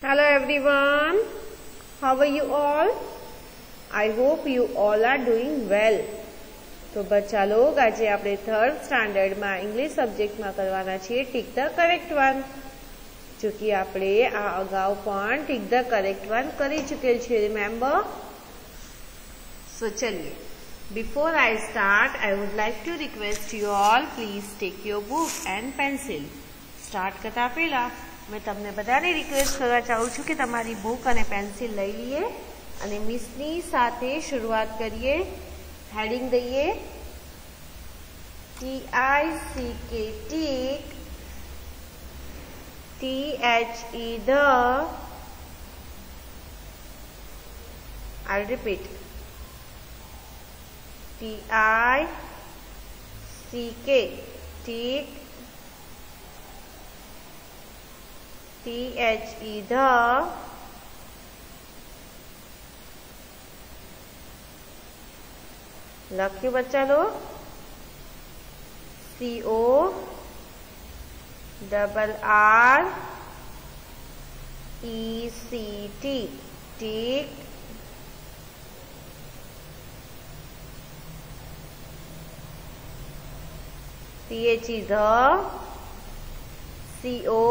Hello everyone, how are you all? I hope you all are doing well. तो बच्चा लोग आज આપણે थर्ड स्टैंडर्ड में इंग्लिश सब्जेक्ट में करवाना छे टिक द करेक्ट वन, जो कि આપણે આ અગાઉ પણ ટિક ધ કરેક્ટ વન કરી ચૂકેલ છે, remember? So ચलिए, before I start I would like to request you all please take your book and pencil. Start કરતા પહેલા मैं तमने बधाने रिक्वेस्ट करवा चाहूँ छूँ कि तमारी बुक और पेन्सिल लई लीए और मिसनी साथे शुरुआत करिए. हेडिंग दईए TICK टिक, THE ध. I'll repeat TICK tick, THE ध. लख्यू बच्चा लोग CO double R ECT tick, THE ध. CO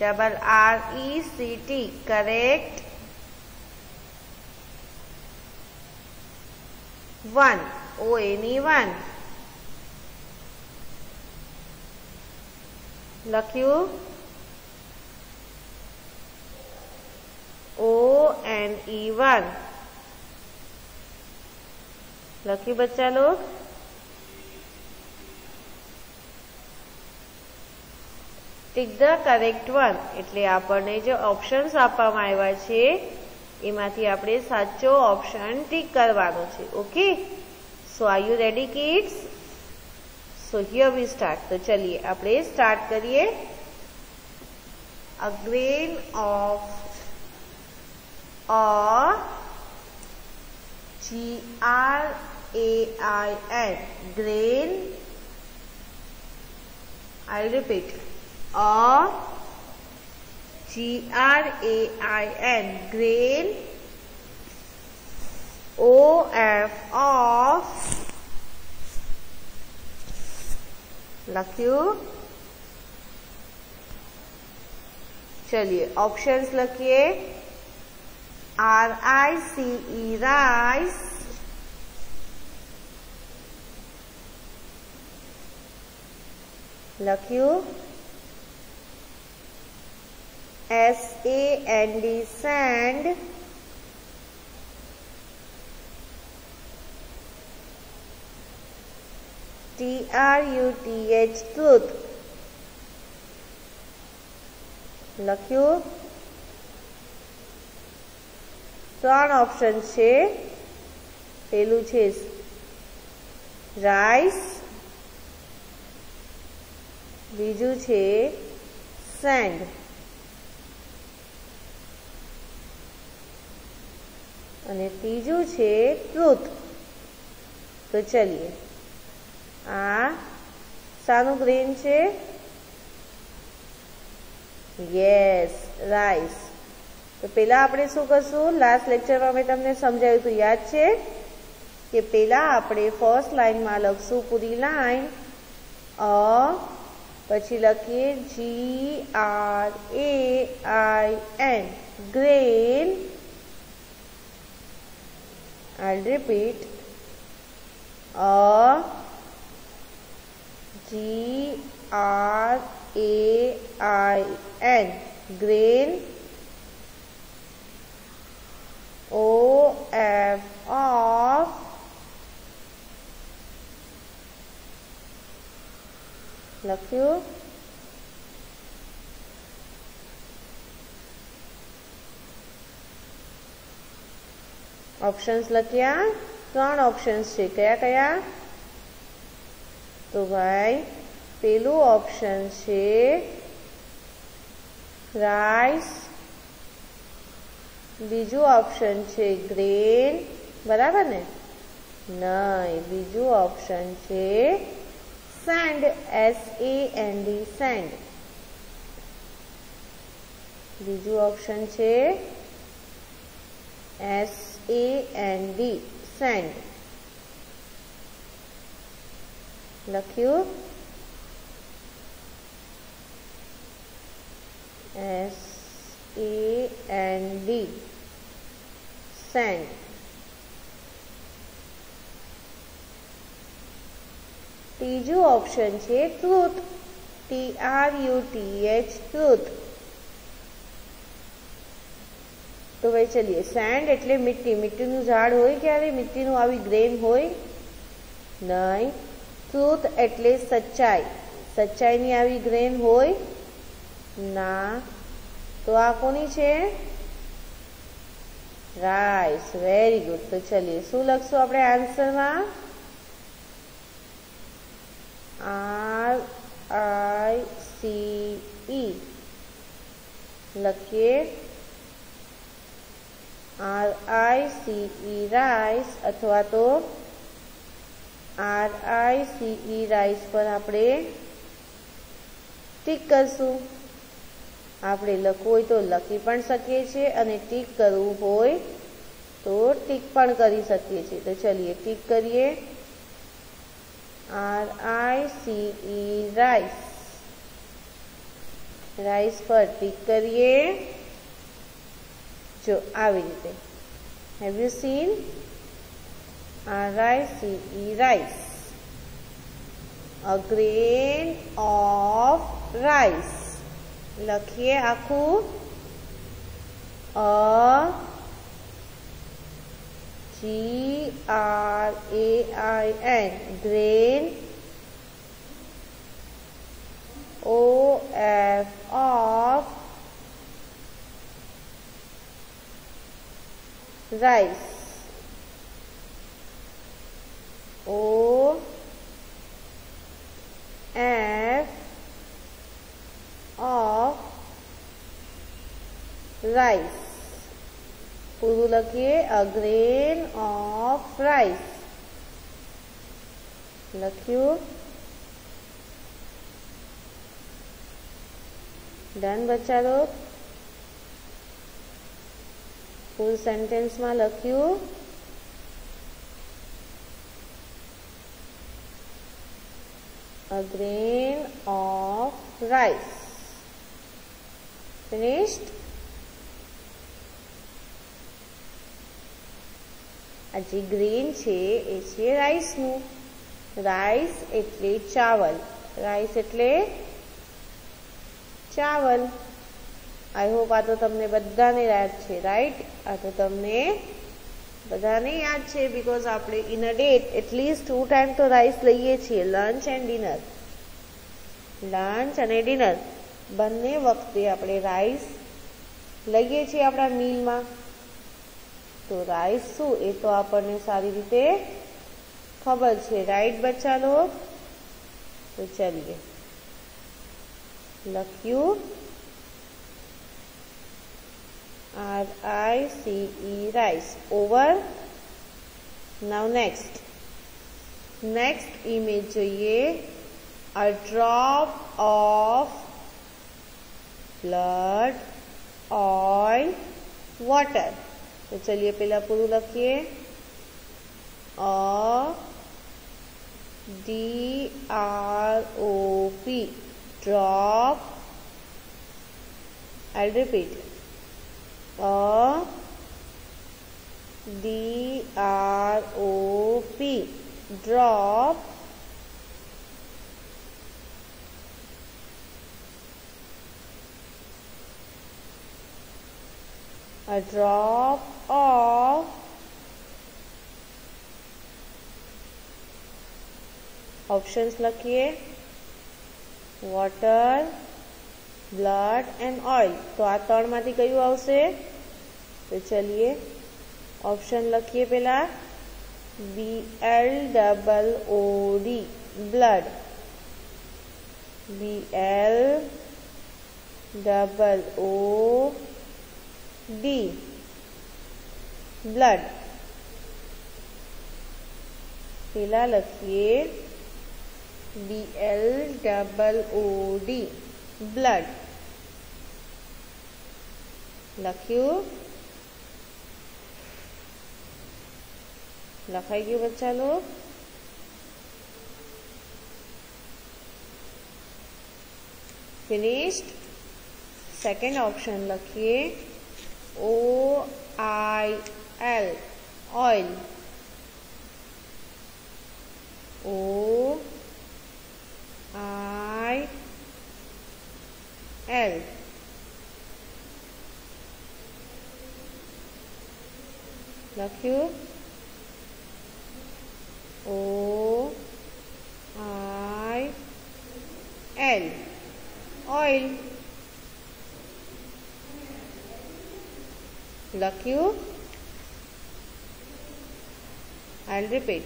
double RECT correct. One ONE लख्यू. ONE लख्यू बच्चा लोग. टिक द करेक्ट वन એટલે આપણને જે ઓપ્શન્સ આપવામાં આવ્યા છે એમાંથી આપણે સાચો ઓપ્શન ટિક કરવાનો છે. Okay, so are you ready kids? So here we start. તો ચलिए આપણે સ્ટાર્ટ કરીએ. A grain of GRAIN grain. I'll repeat GRAIN grain of लख्यू. चलिए ऑप्शंस लखिए. RICE राइस, लख्यू. SAND sand, TRUTH truth, લખ્યું. ત્રણ ઓપ્શન છે. પેલું છે રાઈસ, બીજું છે સેન્ડ અને ત્રીજું છે ટ્રુથ. તો ચલીએ, આ શાનું ગ્રેન છે? Yes, rice. તો પહેલા આપણે શું કરશું? લાસ્ટ લેક્ચરમાં મેં તમને સમજાવ્યું હતું, યાદ છે? કે પહેલા આપણે ફર્સ્ટ લાઈનમાં લખશું પૂરી લાઈન પછી લખીએ GRAIN grain. I'll repeat GRAIN grain of લખ્યું. ઓપ્શન્સ લખ્યા. ત્રણ ઓપ્શન્સ છે. કયા કયા? તો ભાઈ પેલું ઓપ્શન છે રાઈસ, બીજું ઓપ્શન છે ગ્રેન, બરાબર ને? નહીં, બીજું ઓપ્શન છે sand, SAND, sand. બીજું ઓપ્શન છે SAND સેન્ડ. લખ્યું SAND સેન્ડ. ત્રીજું ઓપ્શન છે ટ્રુથ, TRUTH ટ્રુથ. તો ભાઈ ચલીએ, સેન્ડ એટલે મિટ્ટી, મિટ્ટીનું ઝાડ હોય ક્યારે, મિટ્ટીનું આવી ગ્રેન હોય નહીં. ટ્રુથ એટલે સચ્ચાઈ, સચ્ચાઈની આવી ગ્રેન હોય ના. તો આ કોની છે? રાઈસ. Very good. તો ચલીએ, શું લખશું આપણે આન્સરમાં? RICE લખીએ. RICE રાઈસ અથવા તો RICE રાઈસ પર આપણે ટીક કરશું. આપણે લખવું હોય તો લખી પણ શકીએ છીએ અને ટીક કરવું હોય તો ટીક પણ કરી શકીએ છીએ. તો ચલીએ ટીક કરીએ. RICE રાઈસ, રાઈસ પર ટીક કરીએ. જો આવી રીતે. Have you seen? RICE rice, a grain of rice. લખીએ આખું. GRAIN grain. OF of rice. OF of rice. પૂરું લખીએ. અ ગ્રેન ઓફ રાઈસ. લખ્યું. ડન બચ્ચા લોગ? ફૂલ સેન્ટેન્સમાં લખ્યું. A grain of rice. Finished? આ જે ગ્રેન છે એ છે રાઈસનું. રાઈસ એટલે ચાવલ, રાઈસ એટલે ચાવલ. આઈ હોપ આ તો તમને બધાને યાદ છે, રાઈટ? આ તો તમને બધાને યાદ છે બીકોઝ આપણે in a day at least 2 time તો રાઈસ લઈએ છીએ, લંચ એન્ડ ડિનર. લંચ અને ડિનર બંને વખતે આપણે રાઈસ લઈએ છીએ આપણા મીલમાં. તો રાઈસ શું એ તો આપણને સારી રીતે ખબર છે, રાઈટ બચ્ચા લોગ? તો ચલીએ લખ્યું. RICE rice. Over. Now next image જોઈએ. A drop of blood, oil, water. તો ચલિए પેલા પૂરું લખીએ. DROP drop. I'll repeat. DROP drop. A drop of options લખીએ. water, blood and oil. તો આ ત્રણમાંથી કયું આવશે? તો ચલીએ ઓપ્શન લખીએ. પેલા BLOOD blood. BLOOD blood. પેલા લખીએ BLOOD blood. લખ્યું? લખાઈ ગયું બચ્ચા લોગ? ફિનિશ્ડ. સેકન્ડ ઓપ્શન લખીએ OIL ઓઇલ. OIL લખ્યું? OIL oil. લખ્યું? I'll repeat.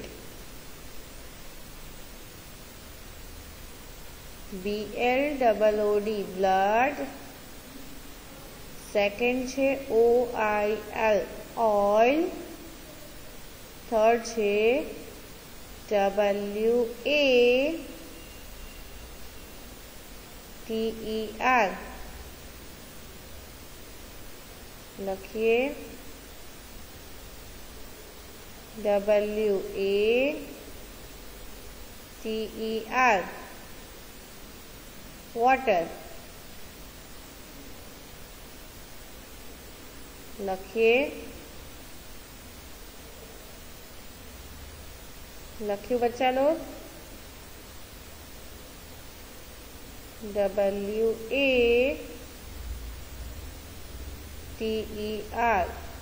BLOOD blood. Second છે OIL ઓઇલ. થર્ડ છે WATER. લખીએ WATER વોટર. લખીએ લખ્યું બચ્ચા લોગ? WATER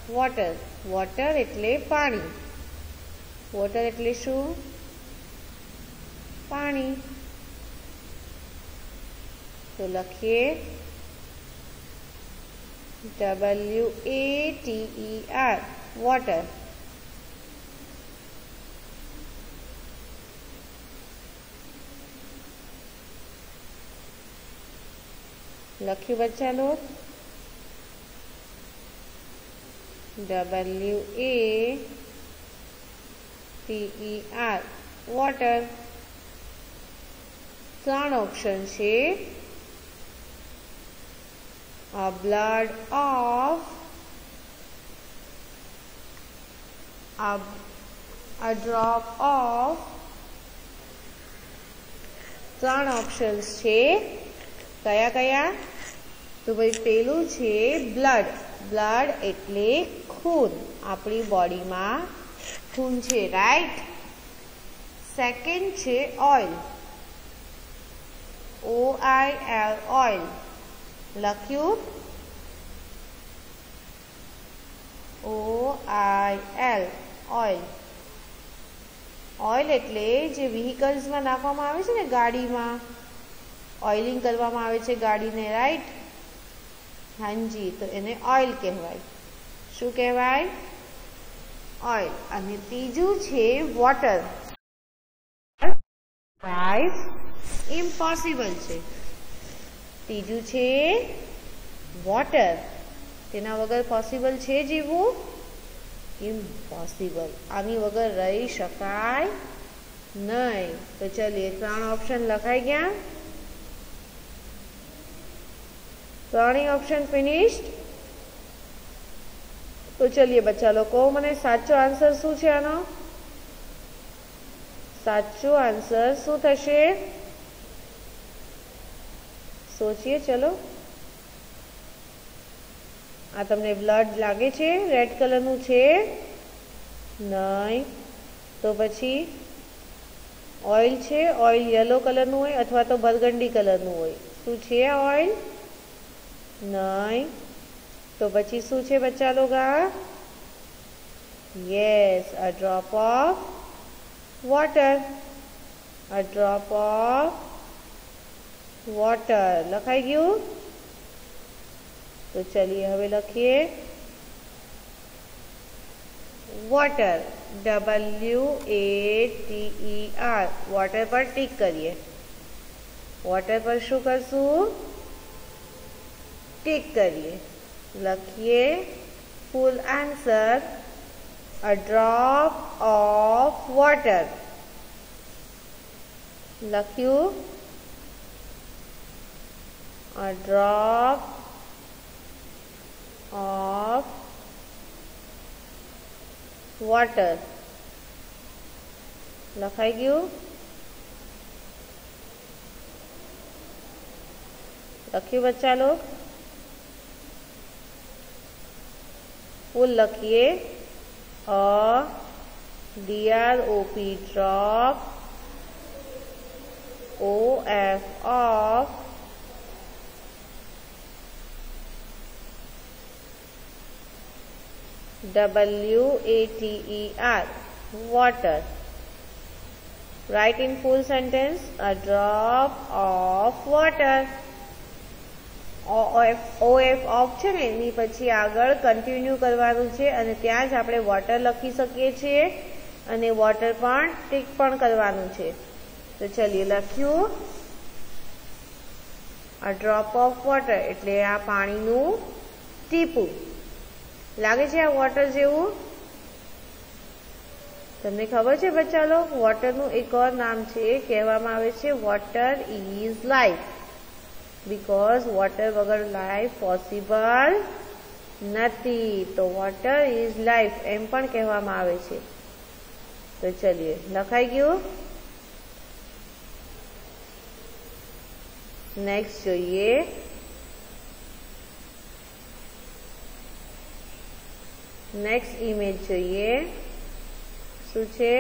water. વોટર એટલે પાણી. વોટર એટલે શું? પાણી. તો લખીએ WATER વોટર. લખ્યું બચ્ચા લોગ? WATER water. ત્રણ ઓપ્શન છે a blood of, a drop of. ત્રણ ઓપ્શન્સ છે. કયા કયા? તો ભાઈ પેલું છે બ્લડ. બ્લડ એટલે ખૂન. આપણી બોડીમાં ખૂન છે, રાઈટ? સેકન્ડ છે ઓઇલ. OIL oil. લખ્યું? OIL oil. ઓઇલ એટલે જે વ્હીકલ્સમાં નાખવામાં આવે છે ને, ગાડીમાં ઓઇલિંગ કરવામાં આવે છે ગાડીને, રાઈટ? હાજી, તો એને ઓઇલ કહેવાય. શું કહેવાય? ઓઇલ. અને ત્રીજું છે વોટર. લાઈફ ઇમ્પોસિબલ છે. ત્રીજું છે વોટર. તેના વગર પોસિબલ છે જીવવું? ઇમ્પોસિબલ. આની વગર રહી શકાય નહીં. તો ચલીએ, ત્રણ ઓપ્શન લખાઈ ગયા. ત્રણેય ઓપ્શન ફિનિશ્ડ. તો ચલીએ બચ્ચા લોકો, મને સાચો આન્સર શું છે આનો? સાચો આન્સર શું થશે? સોચીએ. ચલો, આ તમને બ્લડ લાગે છે? રેડ કલરનું છે? નહીં. તો પછી ઓઇલ છે. ઓઇલ યલો કલરનું હોય અથવા તો બરગંડી કલરનું હોય. શું છે ઓઇલ? નહીં. તો પછી શું છે બચ્ચા લોગા? Yes, a drop of water. A drop of water. લખાઈ ગયું? તો ચલીએ હવે લખીએ વોટર. WATER વોટર પર ટીક કરીએ. વોટર પર શું કરશું? ટીક કરીએ. લખીએ ફૂલ answer, a drop of water. લખ્યું? a drop of water. લખાઈ ગયું? લખ્યું બચ્ચા લોગ? ફૂલ લખીએ. A drop drop of water. Water. Write in full sentence. A drop of water. OF છે ને એની પછી આગળ કન્ટિન્યુ કરવાનું છે અને ત્યાં જ આપણે વોટર લખી શકીએ છીએ અને વોટર પણ ટીક પણ કરવાનું છે. તો ચલીએ લખ્યું. A drop of water એટલે આ પાણીનું ટીપું. લાગે છે આ વોટર જેવું? તમને ખબર છે બચ્ચા લોગ? વોટરનું એક ઓર નામ છે, કહેવામાં આવે છે water is life. because water વગર લાઈફ પોસિબલ નથી. તો વોટર ઇઝ લાઈફ એમ પણ કહેવામાં આવે છે. તો ચલીએ લખાઈ ગયું. નેક્સ્ટ જોઈએ. નેક્સ્ટ ઇમેજ જોઈએ. શું છે?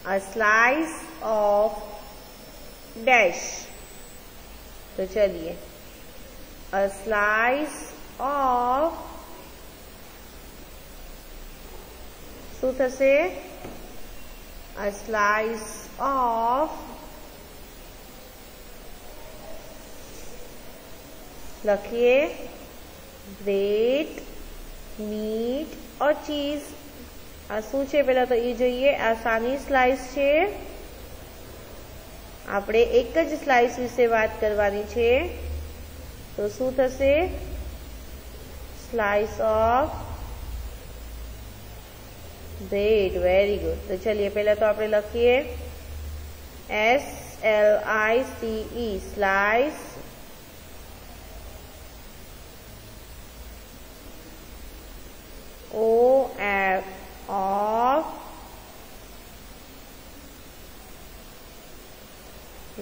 a slice of dash. तो चलिए a slice of શું થશે? a slice of લખીએ bread, meat or cheese. આ શું છે પહેલા તો એ જોઈએ. આ સાની સ્લાઇસ છે? આપણે એક જ સ્લાઇસ વિશે વાત કરવાની છે. તો શું થશે? Slice of bread. Very good. તો ચલીએ પહેલા તો આપણે લખીએ SLICE સ્લાઇસ. OF of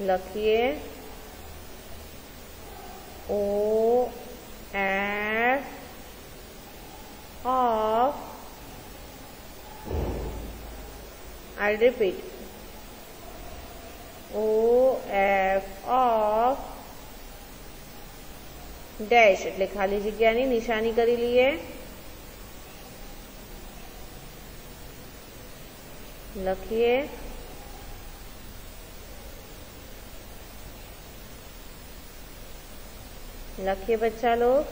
લખીએ OF of. I'll repeat. OF of dash એટલે ખાલી જગ્યાની નિશાની કરી લઈએ. લખીએ बच्चा लोग.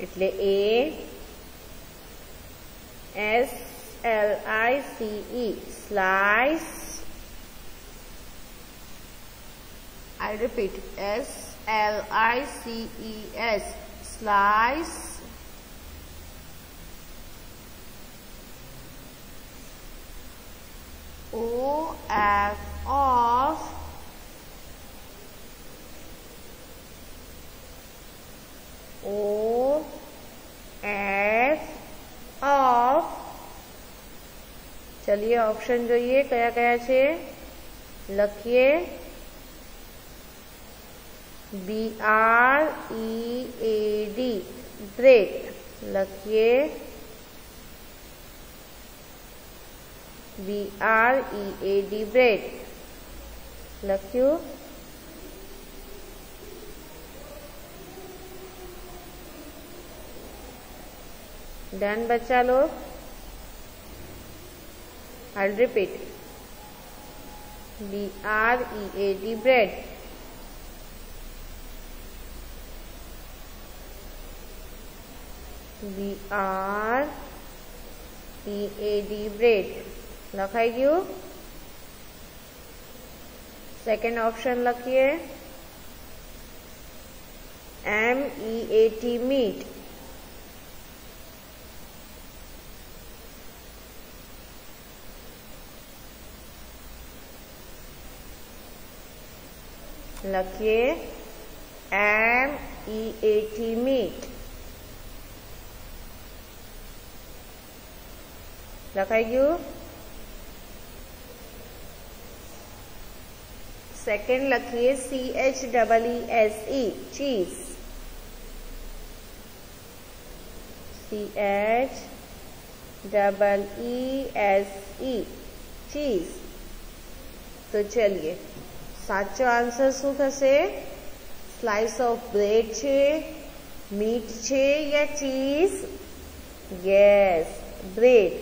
એટલે SLICE slice. I repeat, SLICES slice OF of चलिए ऑप्शन જોઈએ કયા કયા છે. લખીએ BREAD bread. લખીએ BREAD bread. લખ્યું. डन बच्चा लोग. I'll repeat. BREAD bread. BREAD bread. લખાઈ ગયું. सेकंड ऑप्शन लखीए MEAT मीट। लखीए MEAT मीट। लखाई गयु। सेकंड लखीए CHEESE चीज। CHEESE चीज। तो चलिए साचो आंसर शू थशे? स्लाइस ऑफ ब्रेड छे, मीट छे या चीज? Yes, bread.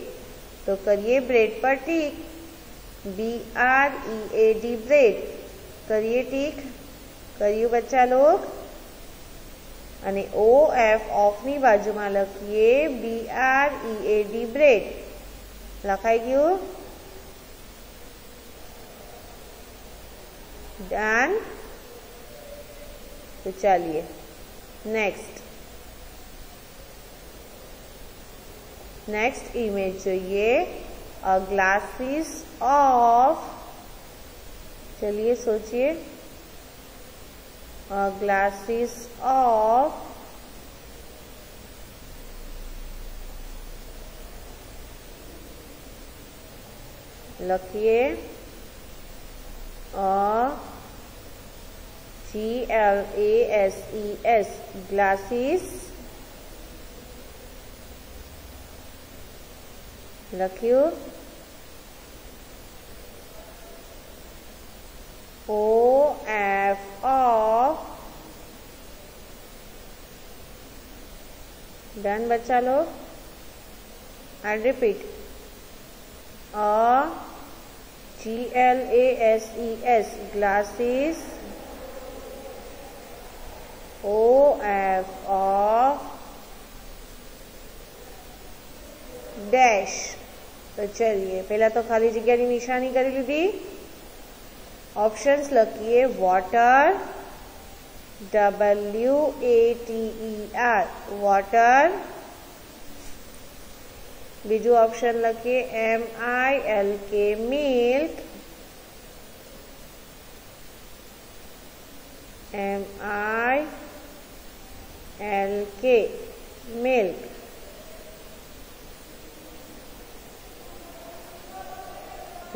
तो करिए ब्रेड पर टिक। BREAD ब्रेड करिए टिक। करिए बच्चा लोग। અને OF ઓફની બાજુમાં લખીએ BREAD બ્રેડ। લખાઈ ગયું? डन। तो चलिए नेक्स्ट इमेज જોઈએ। अ ग्लासेस ऑफ, चलिए सोचिए, अ ग्लासेस ऑफ लखिए GLASSES ग्लासेस लख्यू। OF ऑफ, डन बच्चा लोग। And repeat GLASSES glasses OF of dash. तो चलिए पहला तो खाली जगह की निशानी करी लीधी। ऑप्शंस लखीए वॉटर WATER वॉटर। बीजू ऑप्शन लखीए MILK मिल्क MILK मिल्क।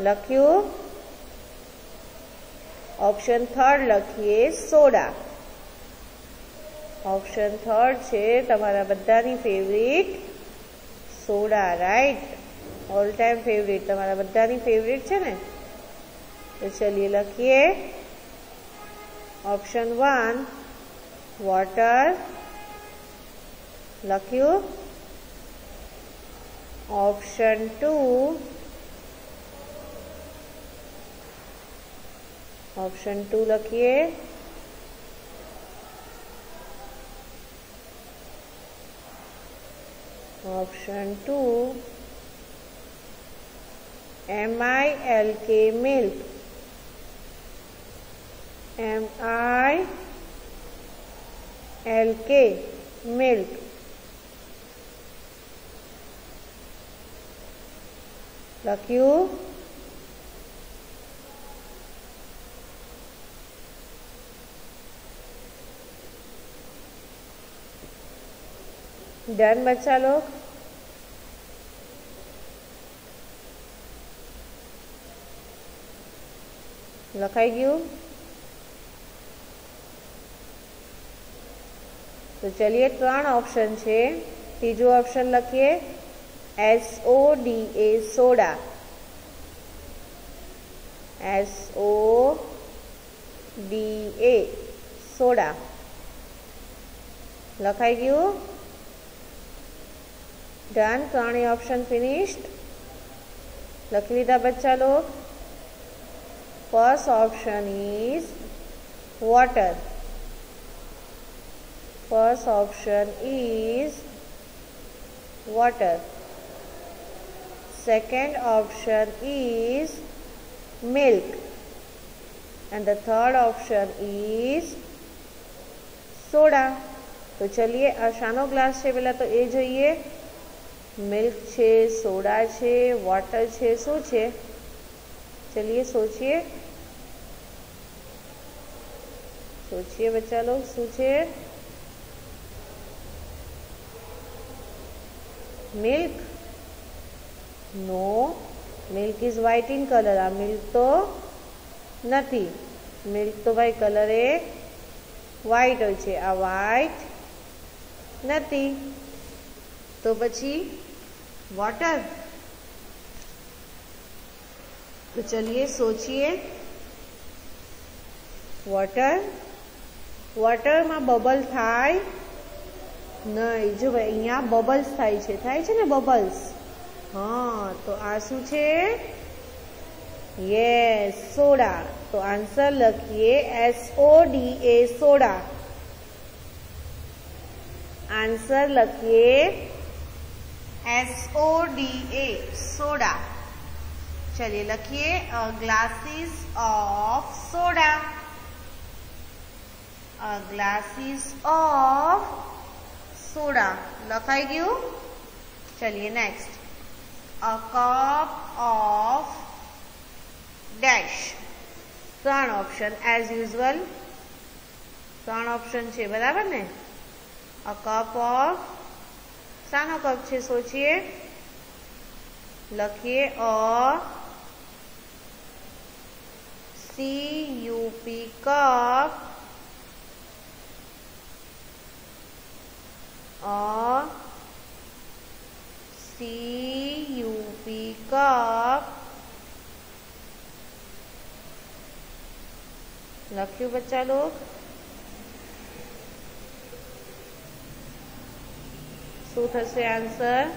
लख्यू। ऑप्शन थर्ड लखीए सोडा। ऑप्शन थर्ड छे तमारा बधानी favourite soda, right? All time favourite, तमारा बधानी फेवरेट छे ने। तो चलिए लखीए ऑप्शन 1 वाटर। लख्यू। ऑप्शन 2 लखिए option 2 MILK milk MILK milk. लख्यू। डन बच्चा लोग। लखाई गयु। तो चलिए 3 ऑप्शन छे। तीजो ऑप्शन लखीए SODA सोडा। SODA soda. लखाई गयु। डन। 3 option finished. लखी लीधा बच्चा लोग। First option is water. First option is water. Second option is milk. and the third option is soda. तो चलिए आ शानो ग्लास है पहला तो ए જોઈએ मिल्क છે सोडा છે वाटर છે શું છે चलिए सोचिए बच्चा लोग શું છે milk no milk is white in colour आ मिल्क तो नहीं मिल्क तो भाई कलर ए व्हाइट हो छे आ व्हाइट नहीं तो पछी वाटर तो चलिए सोचिए वाटर में बबल थाय नहीं जो भाई अहींया बबल्स थाय छे ने बबल्स हाँ तो आ शू छे यस सोडा तो आंसर लखिए SODA सोडा आंसर लखिए SODA सोडा चलिए लखिए glasses of soda glasses of soda लखाई गयु चलिए next a cup of dash 3 option as usual 3 option छे बराबर ने अ कप ऑफ सानो कप छे सोचिए लखिए CUP कप CUP कप लख्यू बच्चा लोग शू थशे answer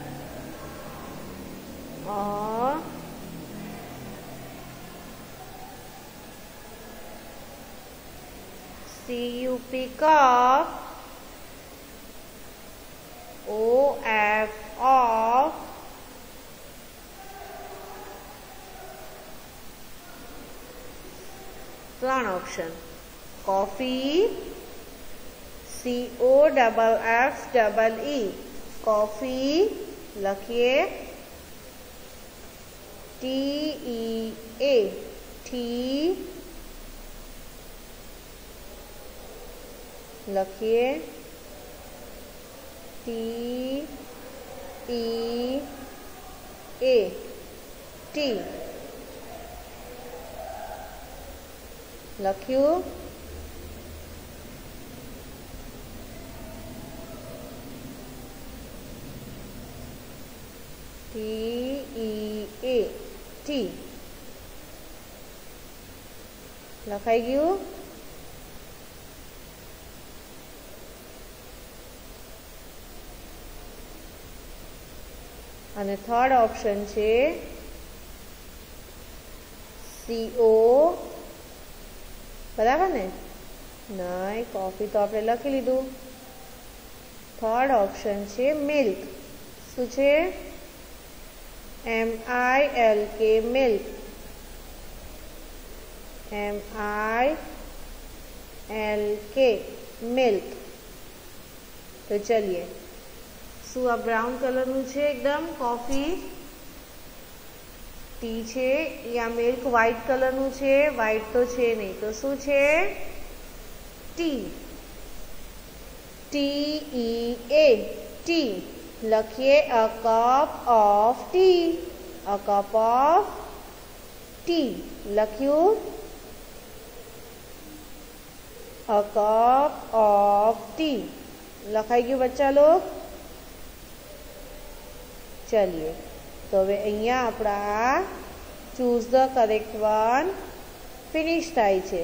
CUP cup OF of ત્રણ ऑप्शन कॉफी COFFE कॉफी लखिए TEA tea लखिए TEA T लख्यू TEA T लखाई गयु અને થર્ડ ઓપ્શન છે CO बराबर ने नहीं कॉफी तो आपने लखी लीधु थर्ड ऑप्शन छे मिल्क शू छे MILK मिल्क MILK मिल्क तो चलिए शू आ ब्राउन कलर नु छे एकदम कॉफी टी छे या मिल्क व्हाइट कलर नु छे व्हाइट तो छे नहीं तो शू छे टी TEA टी लखिए a cup of tea a cup of tea लख्यू अ कप ऑफ टी लखाई गयु बच्चा लोग चलिए तो हवे अहींया आपड़ा choose the correct one finish थाय छे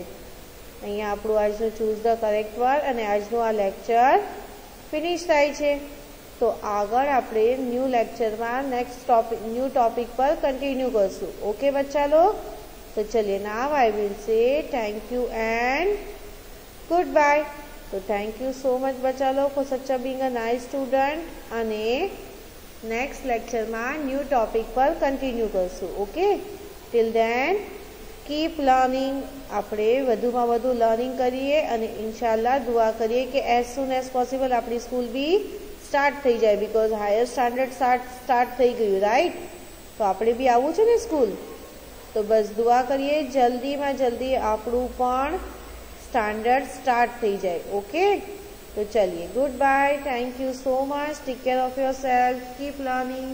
अहींया आपणुं आजनुं चूज द करेक्ट वन अने आजनुं आ लेक्चर फिनिश थाय छे तो आगळ आपणे न्यू लेक्चर में नेक्स्ट टॉपिक न्यू टॉपिक पर कंटिन्यू करशुं ओके बच्चा लोग तो चलिए now I will say thank you and goodbye तो थैंक यू सो मच बच्चा लोग for such being a nice student अने नेक्स्ट लेक्चर में न्यू टॉपिक पर कंटिन्यू करशुं okay till then keep learning, આપણે વધુમાં વધુ લર્નિંગ કરીએ અને ઇન્શાલ્લાહ દુઆ કરીએ કે એઝ સૂન એઝ પોસિબલ આપણી સ્કૂલ બી સ્ટાર્ટ થઈ જાય, બિકોઝ હાયર સ્ટાન્ડર્ડ સ્ટાર્ટ થઈ ગયું, રાઈટ? તો આપણે બી આવવું છે ને સ્કૂલ, તો બસ દુઆ કરીએ જલ્દીમાં જલ્દી આપણું પણ સ્ટાન્ડર્ડ સ્ટાર્ટ થઈ જાય. ઓકે, તો ચલીએ, goodbye, thank you so much, take care of yourself, keep learning.